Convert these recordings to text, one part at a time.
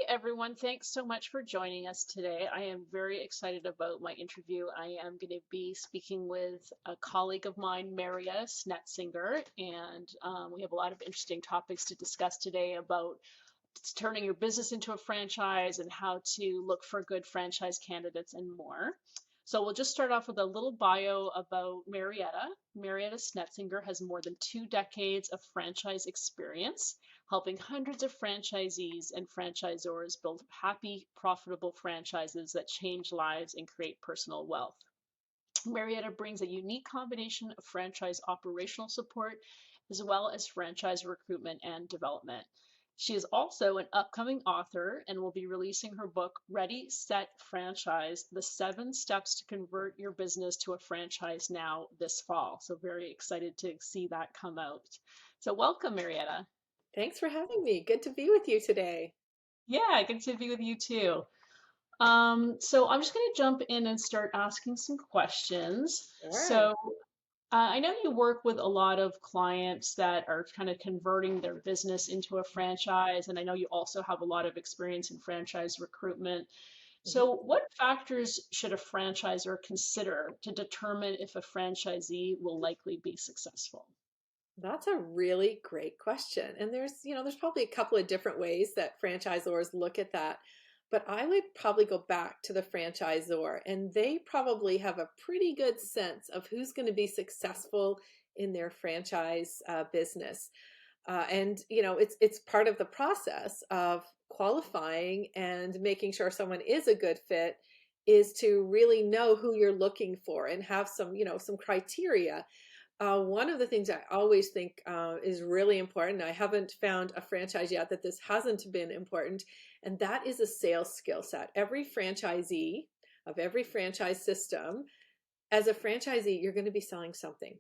everyone. Thanks so much for joining us today. I am very excited about my interview. I am going to be speaking with a colleague of mine, Marietta Snetsinger, and we have a lot of interesting topics to discuss today about turning your business into a franchise and how to look for good franchise candidates and more. So we'll just start off with a little bio about Marietta. Marietta Snetsinger has more than 2 decades of franchise experience, helping hundreds of franchisees and franchisors build happy, profitable franchises that change lives and create personal wealth. Marietta brings a unique combination of franchise operational support as well as franchise recruitment and development. She is also an upcoming author and will be releasing her book, Ready, Set, Franchise: The 7 Steps to Convert Your Business to a Franchise Now, this fall. So, very excited to see that come out. So, welcome, Marietta. Thanks for having me. Good to be with you today. Yeah, good to be with you too. So I'm just going to jump in and start asking some questions. Sure. So I know you work with a lot of clients that are kind of converting their business into a franchise, and I know you also have a lot of experience in franchise recruitment. Mhm. So, what factors should a franchisor consider to determine if a franchisee will likely be successful? That's a really great question. And there's probably a couple of different ways that franchisors look at that. But I would probably go back to the franchisor, and they probably have a pretty good sense of who's going to be successful in their franchise business. And it's part of the process of qualifying and making sure someone is a good fit is to really know who you're looking for and have some criteria. One of the things I always think is really important, I haven't found a franchise yet that this hasn't been important, and that is a sales skill set. Every franchisee of every franchise system, as a franchisee, you're going to be selling something.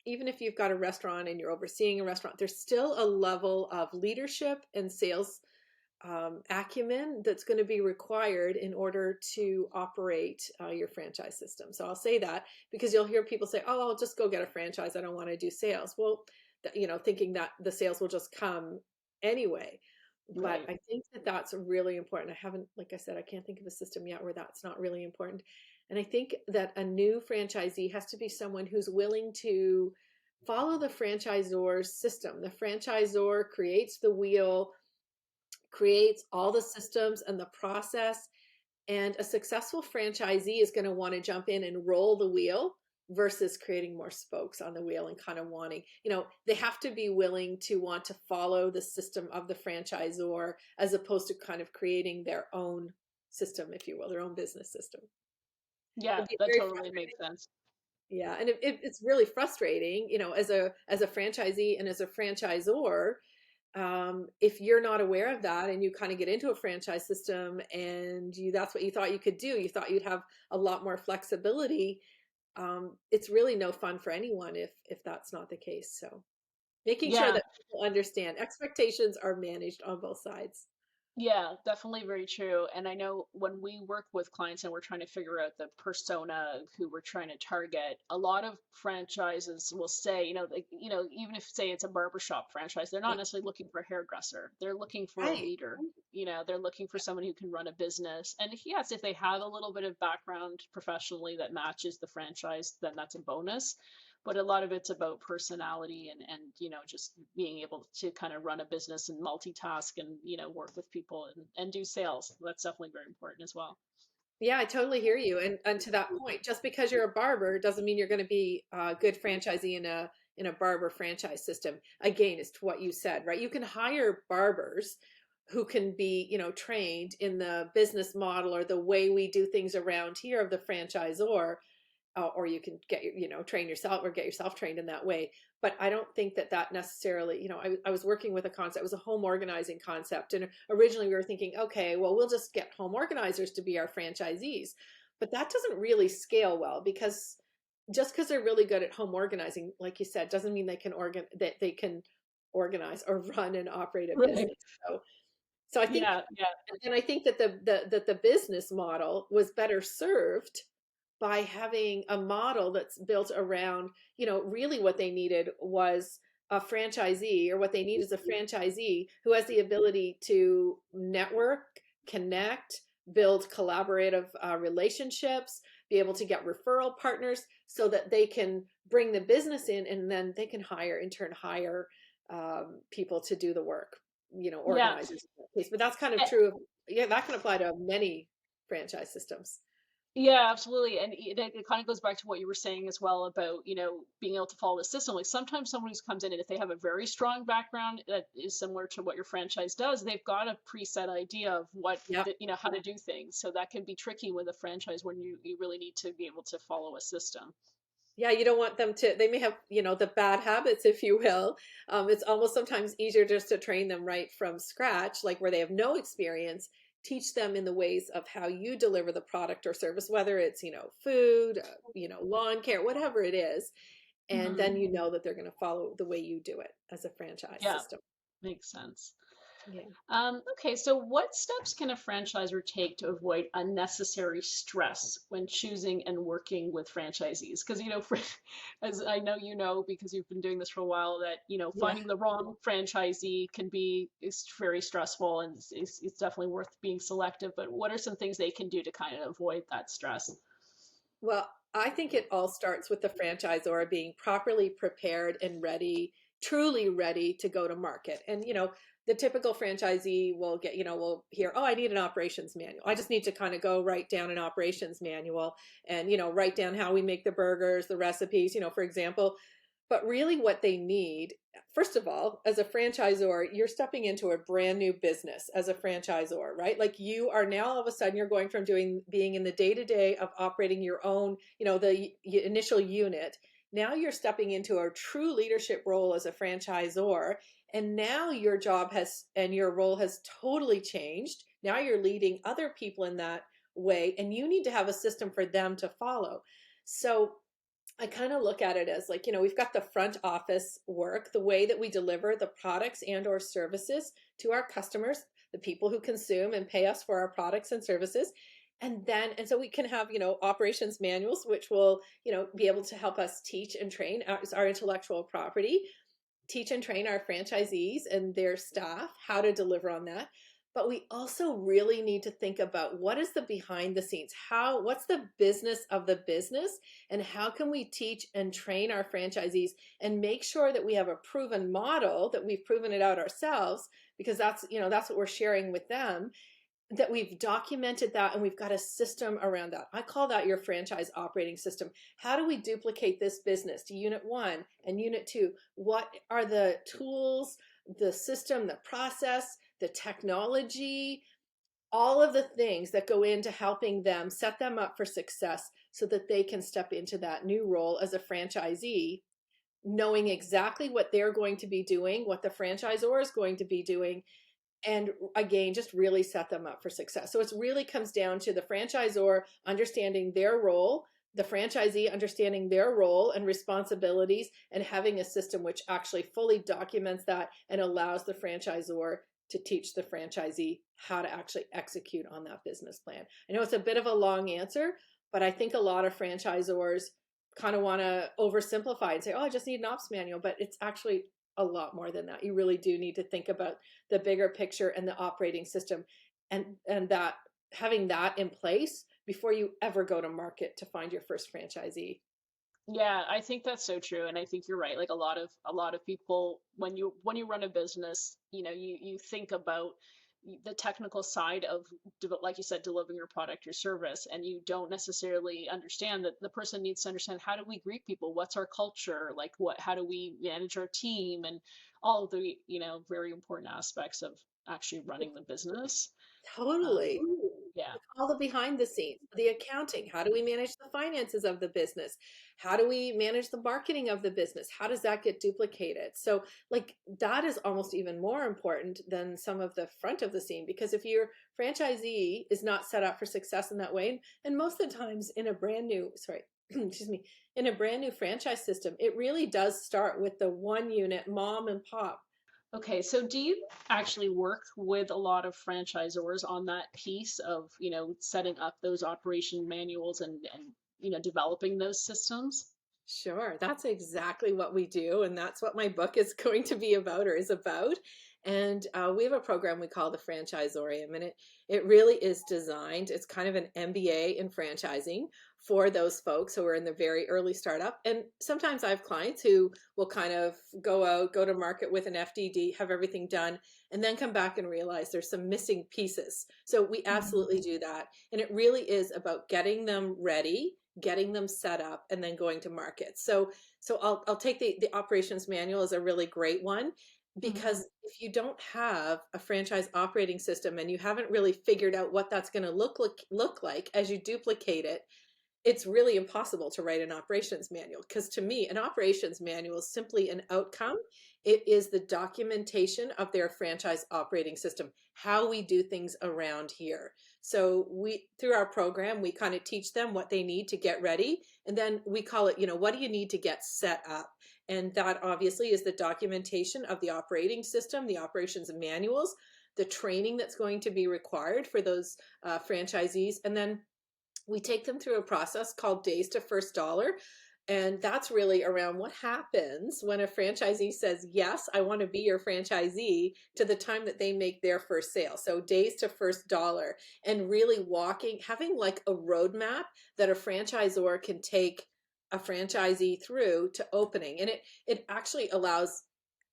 Even if you've got a restaurant and you're overseeing a restaurant, there's still a level of leadership and sales acumen that's going to be required in order to operate your franchise system. So I'll say that because you'll hear people say, "Oh, I'll just go get a franchise. I don't want to do sales." Well, thinking that the sales will just come anyway. But Right. I think that that's really important. I haven't, like I said, I can't think of a system yet where that's not really important. And I think that a new franchisee has to be someone who's willing to follow the franchisor's system. The franchisor creates the wheel, creates all the systems and the process. And a successful franchisee is going to want to jump in and roll the wheel versus creating more spokes on the wheel and kind of they have to be willing to want to follow the system of the franchisor as opposed to kind of creating their own system, if you will, their own business system. Yeah, It'd be that very totally frustrating. makes sense. Yeah, and it's really frustrating, as a franchisee and as a franchisor, if you're not aware of that and you kind of get into a franchise system and that's what you thought you could do, you thought you'd have a lot more flexibility. It's really no fun for anyone if that's not the case. So making sure Yeah, that people understand expectations are managed on both sides. yeah, definitely very true. And I know when we work with clients and we're trying to figure out the persona of who we're trying to target, a lot of franchises will say, even if say it's a barbershop franchise, they're not Yeah. necessarily looking for a hairdresser. They're looking for a Right. leader. They're looking for someone who can run a business. And yes, if they have a little bit of background professionally that matches the franchise, then that's a bonus, but a lot of it's about personality and just being able to kind of run a business and multitask and work with people and do sales. That's definitely very important as well. Yeah, I totally hear you. And to that point, just because you're a barber doesn't mean you're going to be a good franchisee in a barber franchise system. Again, it's to what you said, right? You can hire barbers who can be, trained in the business model or the way we do things around here of the franchisor, or you can train yourself or get yourself trained in that way. But I don't think that necessarily, I was working with a concept. It was a home organizing concept, and originally we were thinking, okay, well, we'll just get home organizers to be our franchisees. But that doesn't really scale well, because just because they're really good at home organizing, like you said, doesn't mean they can organize or run and operate a Right. business. So I think, Yeah, yeah. and I think that the business model was better served by having a model that's built around, really what they needed was a franchisee, or what they need is a franchisee who has the ability to network, connect, build collaborative relationships, be able to get referral partners so that they can bring the business in, and then they can in turn hire people to do the work, Yeah. organizers in that case. But that's kind of Eh, true of, yeah, that can apply to many franchise systems. Yeah, absolutely. And it kind of goes back to what you were saying as well about, being able to follow the system. Like sometimes someone who comes in and if they have a very strong background that is similar to what your franchise does, they've got a preset idea of Yeah. how to do things. So that can be tricky with a franchise when you really need to be able to follow a system. Yeah, you don't want them to, they may have, the bad habits, if you will. It's almost sometimes easier just to train them right from scratch, like where they have no experience, teach them in the ways of how you deliver the product or service, whether it's, food, lawn care, whatever it is. And Hmm. then you know that they're going to follow the way you do it as a franchise Yeah, system. makes sense. Yeah. Okay, so what steps can a franchisor take to avoid unnecessary stress when choosing and working with franchisees? Because, as I know you know, because you've been doing this for a while, that, Yeah. finding the wrong franchisee can be is very stressful and it's definitely worth being selective. But what are some things they can do to kind of avoid that stress? Well, I think it all starts with the franchisor being properly prepared and ready, truly ready to go to market. And, the typical franchisee will hear, oh, I need an operations manual. I just need to kind of go write down an operations manual and, write down how we make the burgers, the recipes, for example. But really, what they need, first of all, as a franchisor, you're stepping into a brand new business as a franchisor, right? Like you are now all of a sudden you're going from being in the day to day of operating your own, the initial unit. Now you're stepping into a true leadership role as a franchisor. And now your job has and your role has totally changed. Now you're leading other people in that way, and you need to have a system for them to follow. So I kind of look at it as like, we've got the front office work, the way that we deliver the products and or services to our customers, the people who consume and pay us for our products and services. And so we can have, operations manuals, which will, be able to help us teach and train our intellectual property, teach and train our franchisees and their staff how to deliver on that. But we also really need to think about what is the behind the scenes, what's the business of the business, and how can we teach and train our franchisees and make sure that we have a proven model, that we've proven it out ourselves, because that's what we're sharing with them, that we've documented that and we've got a system around that. I call that your franchise operating system. How do we duplicate this business to unit 1 and unit 2? What are the tools, the system, the process, the technology, all of the things that go into helping them set them up for success so that they can step into that new role as a franchisee, knowing exactly what they're going to be doing, what the franchisor is going to be doing, and again just really set them up for success. So it really comes down to the franchisor understanding their role, the franchisee understanding their role and responsibilities, and having a system which actually fully documents that and allows the franchisor to teach the franchisee how to actually execute on that business plan. I know it's a bit of a long answer, but I think a lot of franchisors kind of want to oversimplify and say, oh, I just need an ops manual, but it's actually a lot more than that. You really do need to think about the bigger picture and the operating system, and that having that in place before you ever go to market to find your first franchisee. Yeah, I think that's so true, and I think you're right. Like a lot of people, when you run a business, you think about the technical side of, like you said, delivering your product, your service, and you don't necessarily understand that the person needs to understand how do we greet people, what's our culture, like how do we manage our team, and all of the very important aspects of actually running the business. Um, Totally. yeah. All the behind the scenes, the accounting. How do we manage the finances of the business? How do we manage the marketing of the business? How does that get duplicated? So, like, that is almost even more important than some of the front of the scene, because if your franchisee is not set up for success in that way, and most of the times in a brand new, sorry, excuse me, in a brand new franchise system, it really does start with the one unit mom and pop. Okay, so do you actually work with a lot of franchisors on that piece of, setting up those operation manuals and developing those systems? Sure, that's exactly what we do, and that's what my book is going to be about or is about. And we have a program we call the Franchisorium, and it really is designed. It's kind of an MBA in franchising for those folks who are in the very early startup. And sometimes I have clients who will kind of go out, go to market with an FDD, have everything done, and then come back and realize there's some missing pieces. So we Mhm. absolutely do that, and it really is about getting them ready, getting them set up, and then going to market. So I'll take the operations manual as a really great one, Mhm. because if you don't have a franchise operating system and you haven't really figured out what that's going to look like as you duplicate it, it's really impossible to write an operations manual, because to me, an operations manual is simply an outcome. It is the documentation of their franchise operating system, how we do things around here. So we, through our program, we kind of teach them what they need to get ready. And then we call it, what do you need to get set up? And that obviously is the documentation of the operating system, the operations manuals, the training that's going to be required for those franchisees. And then we take them through a process called Days to First Dollar. And that's really around what happens when a franchisee says, yes, I want to be your franchisee, to the time that they make their first sale. So days to first dollar, and really walking, having like a roadmap that a franchisor can take a franchisee through to opening. And it actually allows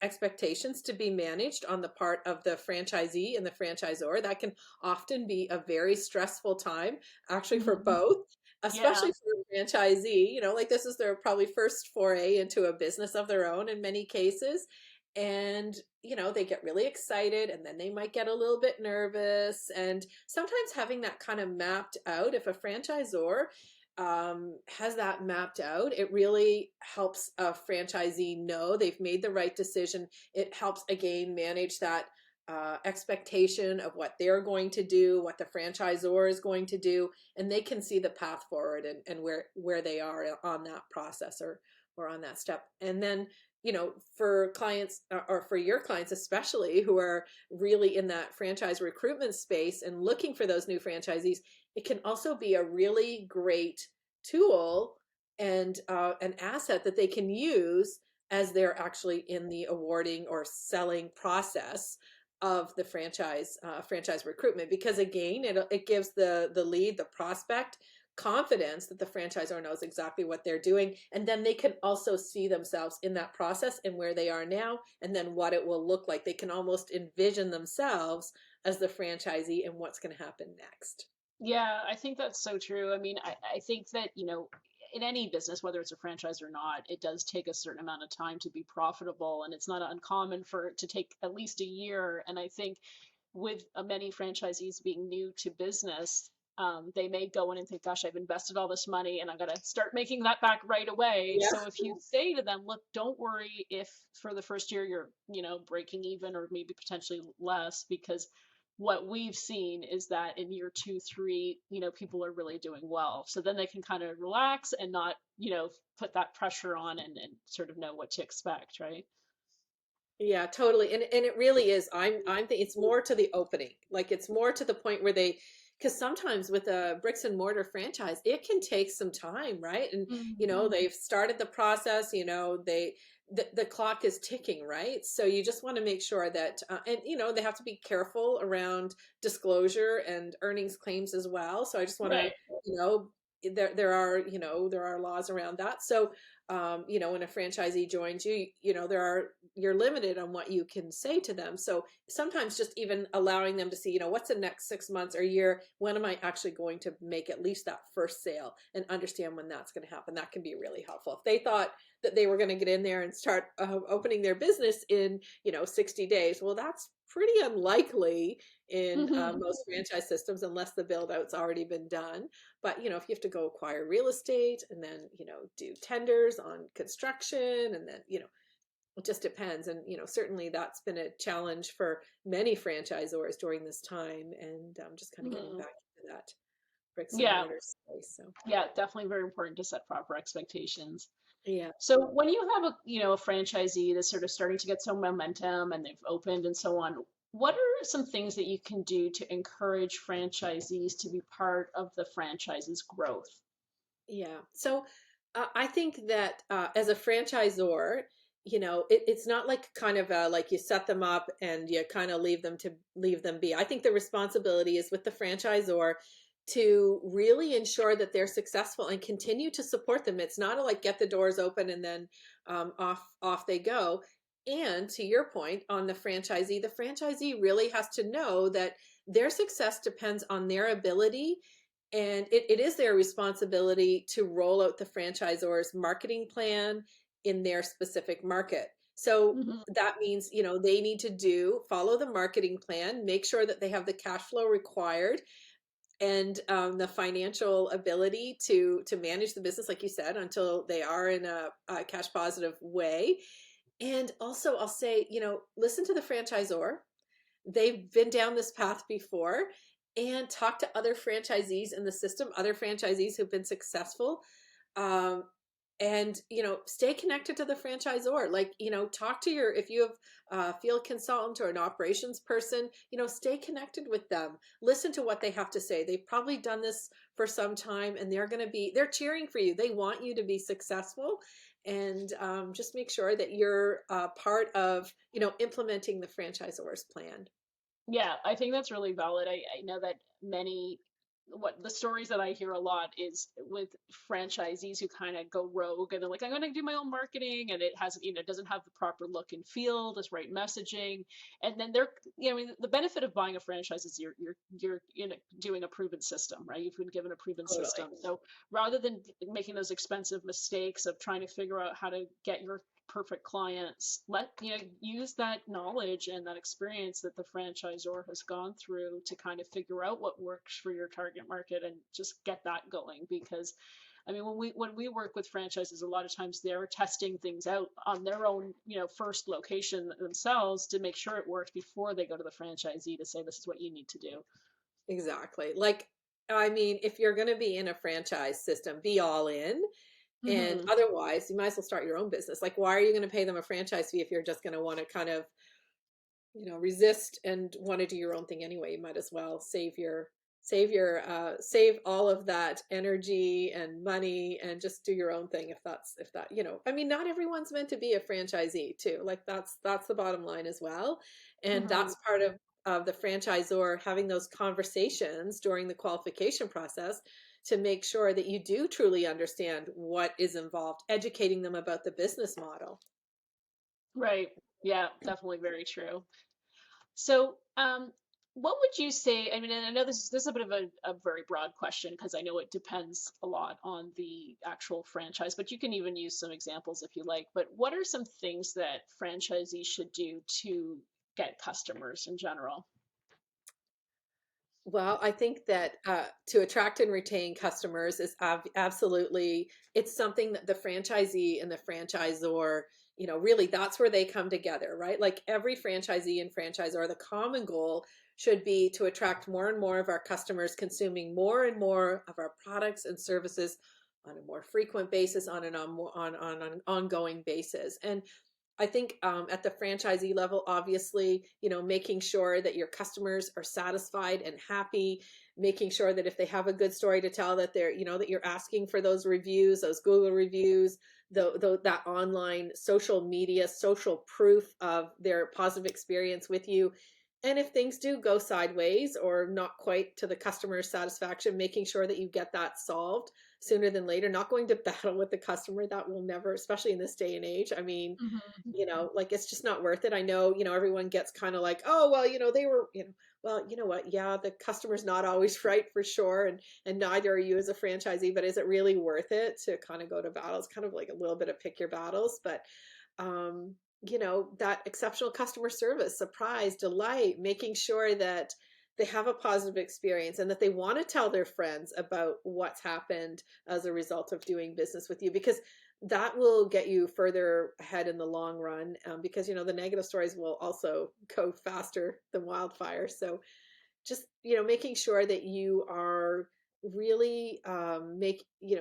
expectations to be managed on the part of the franchisee and the franchisor. That can often be a very stressful time, actually, for Mhm. both, Yeah. especially for a franchisee. Like, this is their probably first foray into a business of their own in many cases. And, they get really excited, and then they might get a little bit nervous. And sometimes having that kind of mapped out, if a franchisor has that mapped out, it really helps a franchisee know they've made the right decision. It helps, again, manage that expectation of what they're going to do, what the franchisor is going to do, and they can see the path forward, and where they are on that process, or on that step. And then, for clients, or for your clients especially, who are really in that franchise recruitment space and looking for those new franchisees, it can also be a really great tool and an asset that they can use as they're actually in the awarding or selling process of the franchise recruitment. Because again, it gives the lead, the prospect, confidence that the franchisor knows exactly what they're doing, and then they can also see themselves in that process and where they are now, and then what it will look like. They can almost envision themselves as the franchisee and what's going to happen next. Yeah, I think that's so true. I mean, I think that, in any business, whether it's a franchise or not, it does take a certain amount of time to be profitable, and it's not uncommon for it to take at least a year. And I think with many franchisees being new to business, they may go in and think, gosh, I've invested all this money and I'm going to start making that back right away. Yeah. So if you say to them, look, don't worry if for the first year you're, breaking even or maybe potentially less, because what we've seen is that in year two, three, people are really doing well. So then they can kind of relax and not, put that pressure on, and sort of know what to expect, right? Yeah, totally. And it really is. I'm thinking it's more to the opening. Like, it's more to the point where they, because sometimes with a bricks and mortar franchise, it can take some time, right? And Mhm. they've started the process, the clock is ticking, right? So you just want to make sure that and they have to be careful around disclosure and earnings claims as well. So I just want to, Right. you know, there are laws around that. So when a franchisee joins you, you're limited on what you can say to them. So sometimes just even allowing them to see, what's the next 6 months or year, when am I actually going to make at least that first sale, and understand when that's going to happen. That can be really helpful. If they thought that they were going to get in there and start opening their business in 60 days, well, that's pretty unlikely in Mhm. most franchise systems, unless the build out's already been done. But if you have to go acquire real estate, and then do tenders on construction, and then it just depends. And certainly that's been a challenge for many franchisors during this time, and just kind of getting Mhm. back into that bricks and Yeah. mortar space. So Yeah, definitely very important to set proper expectations. yeah. So when you have a franchisee that's sort of starting to get some momentum and they've opened and so on, what are some things that you can do to encourage franchisees to be part of the franchise's growth? Yeah. So I think that as a franchisor, it's not like kind of like you set them up and you kind of leave them be. I think the responsibility is with the franchisor to really ensure that they're successful and continue to support them. It's not a, like get the doors open and then off they go. And to your point on the franchisee really has to know that their success depends on their ability, and it is their responsibility to roll out the franchisor's marketing plan in their specific market. So Hmm. that means, they need to follow the marketing plan, make sure that they have the cash flow required and the financial ability to manage the business, like you said, until they are in a cash positive way. And also, I'll say, listen to the franchisor. They've been down this path before, and talk to other franchisees in the system, other franchisees who've been successful. Um, and stay connected to the franchisor. Like, talk to if you have a field consultant or an operations person, stay connected with them. Listen to what they have to say. They've probably done this for some time, and they're cheering for you. They want you to be successful. And just make sure that you're part of implementing the franchisor's plan. Yeah, I think that's really valid. I know that what the stories that I hear a lot is with franchisees who kind of go rogue and they're like, I'm going to do my own marketing, and it hasn't, it doesn't have the proper look and feel, this right messaging. And then I mean, the benefit of buying a franchise is you're doing a proven system, right? You've been given a proven Totally. system. So rather than making those expensive mistakes of trying to figure out how to get your perfect clients, use that knowledge and that experience that the franchisor has gone through to kind of figure out what works for your target market and just get that going. Because I mean, when we work with franchises, a lot of times they're testing things out on their own, first location themselves to make sure it works before they go to the franchisee to say this is what you need to do. Exactly. Like, I mean, if you're going to be in a franchise system, be all in. And Hmm. otherwise, you might as well start your own business. Like, why are you going to pay them a franchise fee if you're just going to want to kind of resist and want to do your own thing anyway? You might as well save all of that energy and money and just do your own thing. If that, I mean, not everyone's meant to be a franchisee too. Like, that's the bottom line as well. And Hmm. that's part of the franchisor having those conversations during the qualification process to make sure that you do truly understand what is involved, educating them about the business model. Right. Yeah, definitely very true. So, what would you say? I mean, and I know this is a bit of a very broad question because I know it depends a lot on the actual franchise, but you can even use some examples if you like. But what are some things that franchisees should do to get customers in general? Well, I think that to attract and retain customers is absolutely, it's something that the franchisee and the franchisor, really that's where they come together, right? Like every franchisee and franchisor, the common goal should be to attract more and more of our customers consuming more and more of our products and services on a more frequent basis, on an ongoing basis. And I think at the franchisee level, obviously, making sure that your customers are satisfied and happy, making sure that if they have a good story to tell, that that you're asking for those reviews, those Google reviews, that online social media, social proof of their positive experience with you. And if things do go sideways or not quite to the customer's satisfaction, making sure that you get that solved sooner than later, not going to battle with the customer. That will never, especially in this day and age. I mean, Hmm. like it's just not worth it. I know, everyone gets kind of like, oh, well, they were, well, you know what? Yeah, the customer's not always right for sure. And neither are you as a franchisee, but is it really worth it to kind of go to battles? Kind of like a little bit of pick your battles, but, um, that exceptional customer service, surprise, delight, making sure that they have a positive experience and that they want to tell their friends about what's happened as a result of doing business with you, because that will get you further ahead in the long run, because the negative stories will also go faster than wildfire. So just making sure that you are really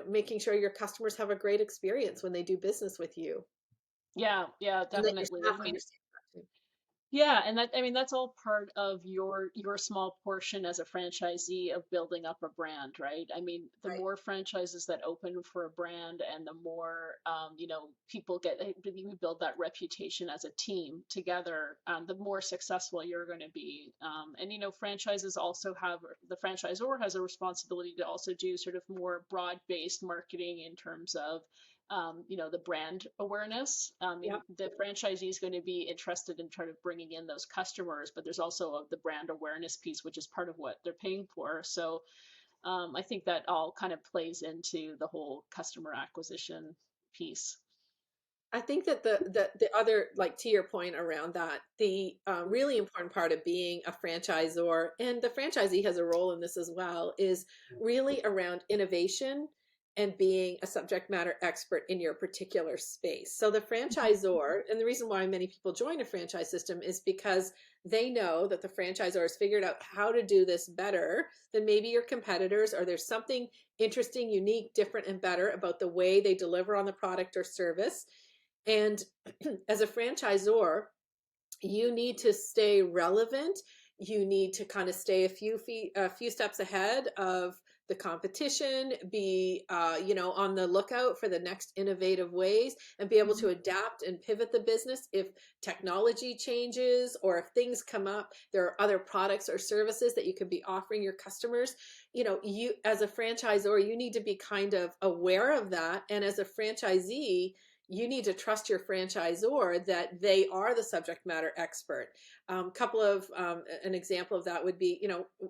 making sure your customers have a great experience when they do business with you, Yeah, yeah, and that your definitely. staff I mean, understands that too. Yeah, and that I mean that's all part of your small portion as a franchisee of building up a brand, right? I mean, the Right. more franchises that open for a brand, and the more people get, you build that reputation as a team together, the more successful you're going to be. And franchises also have, the franchisor has a responsibility to also do sort of more broad-based marketing in terms of the brand awareness. I Yeah. mean, the franchisee is going to be interested in trying of bringing in those customers, but there's also the brand awareness piece, which is part of what they're paying for. So I think that all kind of plays into the whole customer acquisition piece. I think that the other, like to your point around that, the really important part of being a franchisor, and the franchisee has a role in this as well, is really around innovation and being a subject matter expert in your particular space. So the franchisor, and the reason why many people join a franchise system is because they know that the franchisor has figured out how to do this better than maybe your competitors, or there's something interesting, unique, different, and better about the way they deliver on the product or service. And as a franchisor, you need to stay relevant. You need to kind of stay a few steps ahead of the competition, be on the lookout for the next innovative ways, and be able to Mhm. adapt and pivot the business if technology changes, or if things come up, there are other products or services that you could be offering your customers. You, as a franchisor, you need to be kind of aware of that, and as a franchisee, you need to trust your franchisor that they are the subject matter expert. Couple of An example of that would be,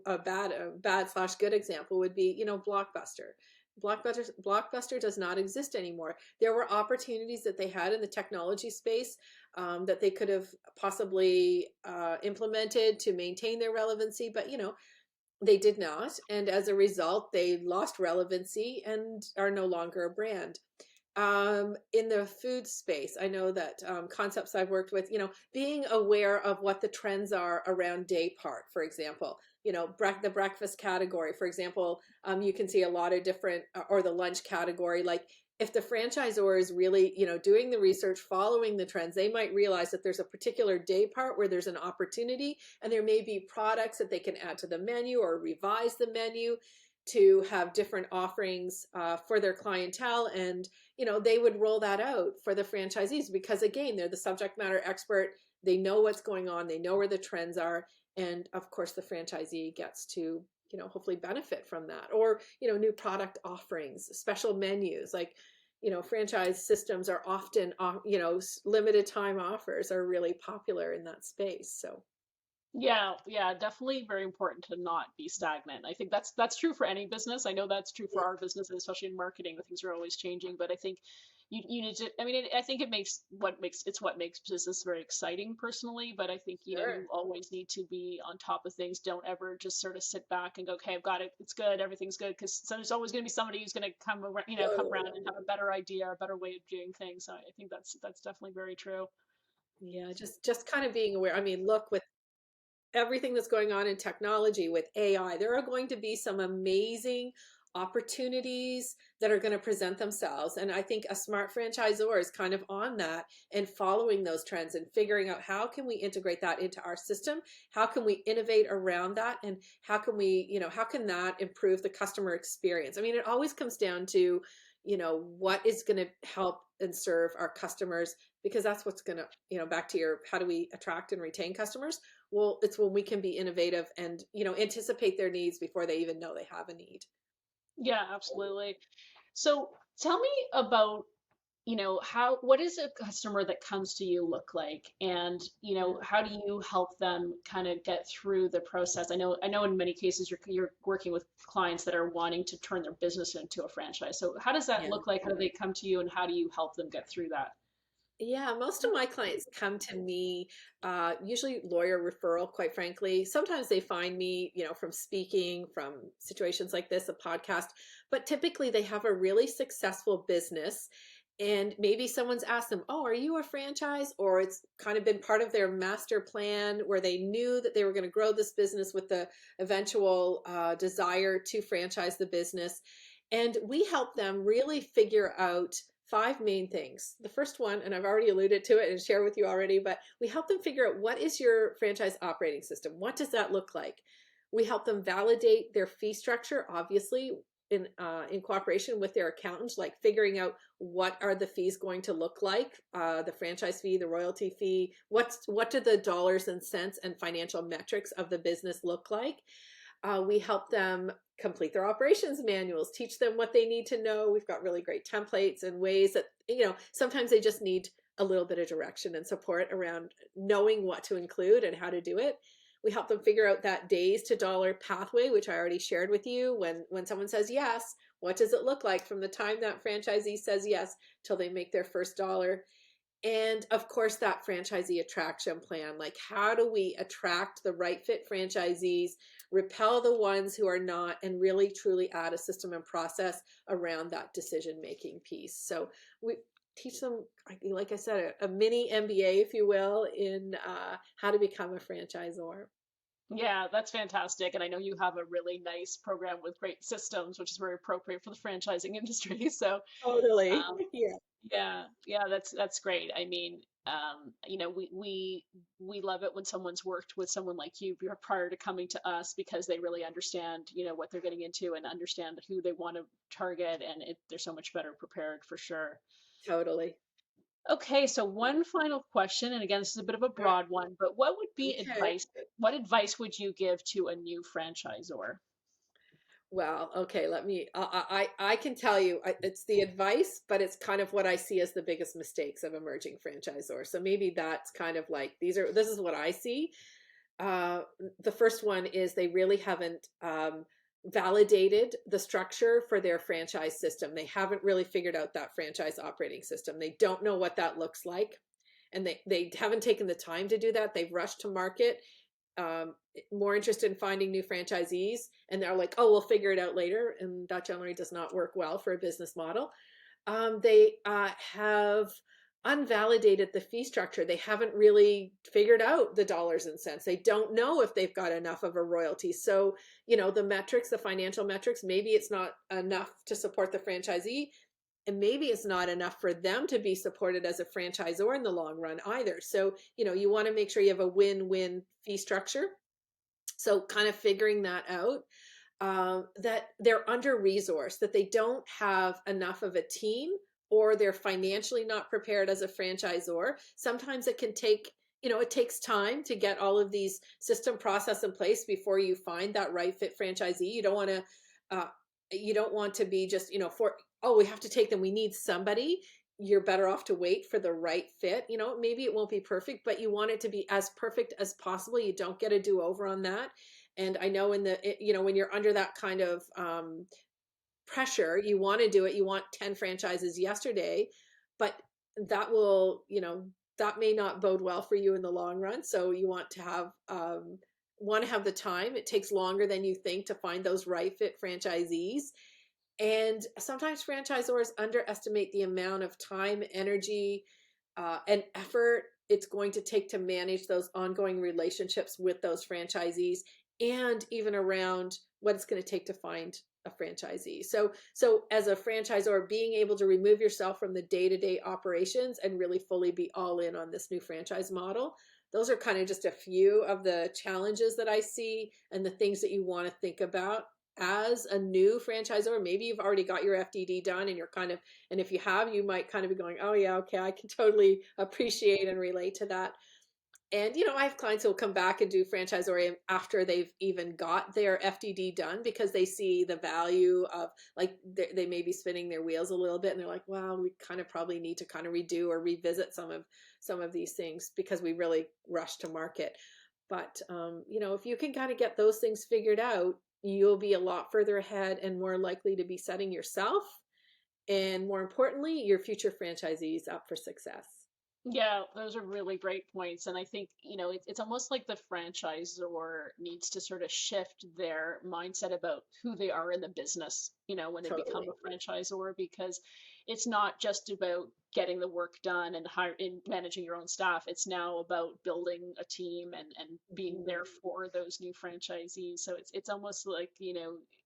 a bad slash good example would be, Blockbuster. Blockbuster does not exist anymore. There were opportunities that they had in the technology space, that they could have possibly implemented to maintain their relevancy, but they did not, and as a result, they lost relevancy and are no longer a brand. In the food space, I know that concepts I've worked with, being aware of what the trends are around day part, for example, the breakfast category, for example, you can see a lot of different, or the lunch category. Like, if the franchisor is really, doing the research, following the trends, they might realize that there's a particular day part where there's an opportunity, and there may be products that they can add to the menu or revise the menu to have different offerings for their clientele. And they would roll that out for the franchisees, because again, they're the subject matter expert. They know what's going on, they know where the trends are, and of course the franchisee gets to hopefully benefit from that. Or new product offerings, special menus, like franchise systems are often limited time offers are really popular in that space. So Yeah, yeah, definitely very important to not be stagnant. I think that's true for any business. I know that's true for yeah, our business, and especially in marketing, where things are always changing. But I think you need to. I mean, I think what makes business very exciting personally. But I think sure. you always need to be on top of things. Don't ever just sort of sit back and go, okay, I've got it. It's good. Everything's good. Because there's always going to be somebody who's going to come around, come Totally. around and have a better idea, a better way of doing things. So I think that's definitely very true. Yeah, just kind of being aware. I mean, look, with everything that's going on in technology with AI, there are going to be some amazing opportunities that are going to present themselves. And I think a smart franchisor is kind of on that and following those trends and figuring out how can we integrate that into our system? How can we innovate around that? And how can we, how can that improve the customer experience? I mean, it always comes down to, what is going to help and serve our customers, because that's what's going to, back to your, how do we attract and retain customers? Well, it's when we can be innovative and, anticipate their needs before they even know they have a need. Yeah, absolutely. So tell me about, what is a customer that comes to you look like? And, Yeah. how do you help them kind of get through the process? I know in many cases you're working with clients that are wanting to turn their business into a franchise. So how does that Yeah. look like? How do they come to you, and how do you help them get through that? Yeah, most of my clients come to me, usually lawyer referral, quite frankly. Sometimes they find me, from speaking, from situations like this, a podcast, but typically they have a really successful business. And maybe someone's asked them, oh, are you a franchise? Or it's kind of been part of their master plan where they knew that they were going to grow this business with the eventual desire to franchise the business. And we help them really figure out five main things. The first one, and I've already alluded to it and shared with you already, but we help them figure out what is your franchise operating system? What does that look like? We help them validate their fee structure, obviously, in cooperation with their accountants, like figuring out what are the fees going to look like, the franchise fee, the royalty fee, what do the dollars and cents and financial metrics of the business look like. We help them complete their operations manuals, teach them what they need to know. We've got really great templates and ways that, sometimes they just need a little bit of direction and support around knowing what to include and how to do it. We help them figure out that days to dollar pathway, which I already shared with you. When someone says yes, what does it look like from the time that franchisee says yes till they make their first dollar? And of course, that franchisee attraction plan, like how do we attract the right fit franchisees, repel the ones who are not, and really truly add a system and process around that decision making piece. So we teach them, like I said, a mini MBA, if you will, in how to become a franchisor. Yeah, that's fantastic. And I know you have a really nice program with great systems, which is very appropriate for the franchising industry. So, Totally. um, Yeah. yeah, yeah, that's great. I mean, we love it when someone's worked with someone like you prior to coming to us because they really understand, what they're getting into and understand who they want to target, and they're so much better prepared for sure. Totally. Okay, so one final question, and again, this is a bit of a All right. broad one, but what would be Okay. advice? What advice would you give to a new franchisor? Well, okay, I can tell you it's the advice, but it's kind of what I see as the biggest mistakes of emerging franchisors. So maybe that's kind of like this is what I see. Uh, the first one is they really haven't validated the structure for their franchise system. They haven't really figured out that franchise operating system. They don't know what that looks like, and they haven't taken the time to do that. They've rushed to market, um, more interested in finding new franchisees, and they're like, oh, we'll figure it out later. And that generally does not work well for a business model. They have unvalidated the fee structure. They haven't really figured out the dollars and cents. They don't know if they've got enough of a royalty. So, the metrics, the financial metrics, maybe it's not enough to support the franchisee. And maybe it's not enough for them to be supported as a franchisor in the long run either. So, you want to make sure you have a win-win fee structure. So, kind of figuring that out, that they're under resourced, that they don't have enough of a team, or they're financially not prepared as a franchisor. Sometimes it can take, it takes time to get all of these system process in place before you find that right fit franchisee. Uh, you don't want to be just, for, oh, we have to take them. We need somebody. You're better off to wait for the right fit. Maybe it won't be perfect, but you want it to be as perfect as possible. You don't get a do over on that. And I know when you're under that kind of pressure, you want to do it. You want 10 franchises yesterday, but that will, that may not bode well for you in the long run. So you want to have the time. It takes longer than you think to find those right fit franchisees. And sometimes franchisors underestimate the amount of time, energy, and effort it's going to take to manage those ongoing relationships with those franchisees, and even around what it's going to take to find a franchisee. So as a franchisor, being able to remove yourself from the day-to-day operations and really fully be all in on this new franchise model. Those are kind of just a few of the challenges that I see and the things that you want to think about as a new franchisor. Maybe you've already got your FDD done and and if you have, you might kind of be going, oh yeah, okay, I can totally appreciate and relate to that. And, I have clients who will come back and do franchisor after they've even got their FDD done, because they see the value of, like, they may be spinning their wheels a little bit and they're like, wow, we kind of probably need to kind of redo or revisit some of these things because we really rushed to market. But, if you can kind of get those things figured out, you'll be a lot further ahead and more likely to be setting yourself, and more importantly, your future franchisees up for success. Yeah, those are really great points. And I think, it's almost like the franchisor needs to sort of shift their mindset about who they are in the business, when they become Totally. a franchisor, because it's not just about getting the work done and managing your own staff. It's now about building a team and being Mhm. there for those new franchisees. So it's almost like,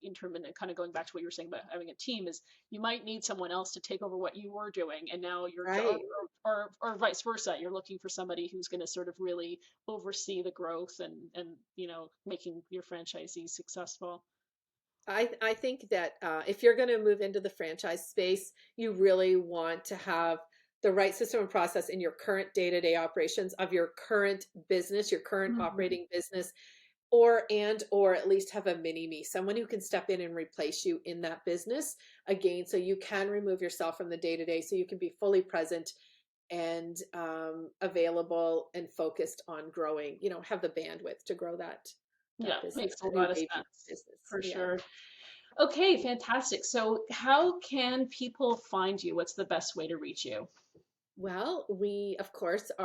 intermittent, kind of going back to what you were saying about having a team, is you might need someone else to take over what you were doing, and now Right. or vice versa. You're looking for somebody who's going to sort of really oversee the growth and making your franchisees successful. I think that if you're going to move into the franchise space, you really want to have the right system and process in your current day-to-day operations of your current business, your current Mhm. operating business, or at least have a mini me, someone who can step in and replace you in that business again, so you can remove yourself from the day-to-day, so you can be fully present and available and focused on growing. Have the bandwidth to grow that Yeah, business, makes a that new lot of baby sense business. for Yeah. sure. Okay, fantastic. So, how can people find you? What's the best way to reach you? Well, we, of course, we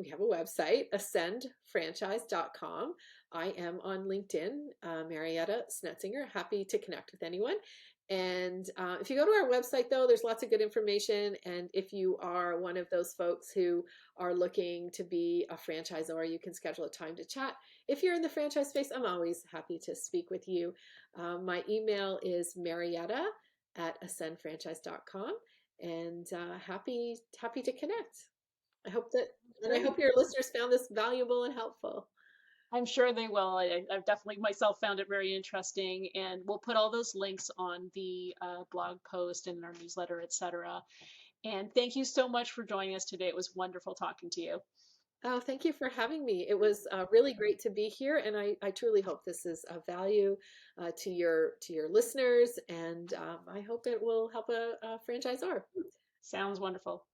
have a website, ascendfranchise.com. I am on LinkedIn, Marietta Snetsinger, happy to connect with anyone. And if you go to our website, though, there's lots of good information. And if you are one of those folks who are looking to be a franchisor, you can schedule a time to chat. If you're in the franchise space, I'm always happy to speak with you. My email is Marietta at ascendfranchise.com, and happy to connect. I hope that, and I hope Great. your listeners found this valuable and helpful. I'm sure they will. I've definitely myself found it very interesting, and we'll put all those links on the blog post and our newsletter, etc. And thank you so much for joining us today. It was wonderful talking to you. Oh, thank you for having me. It was really great to be here, and I truly hope this is of value to your listeners, and I hope it will help a franchisor. Sounds wonderful.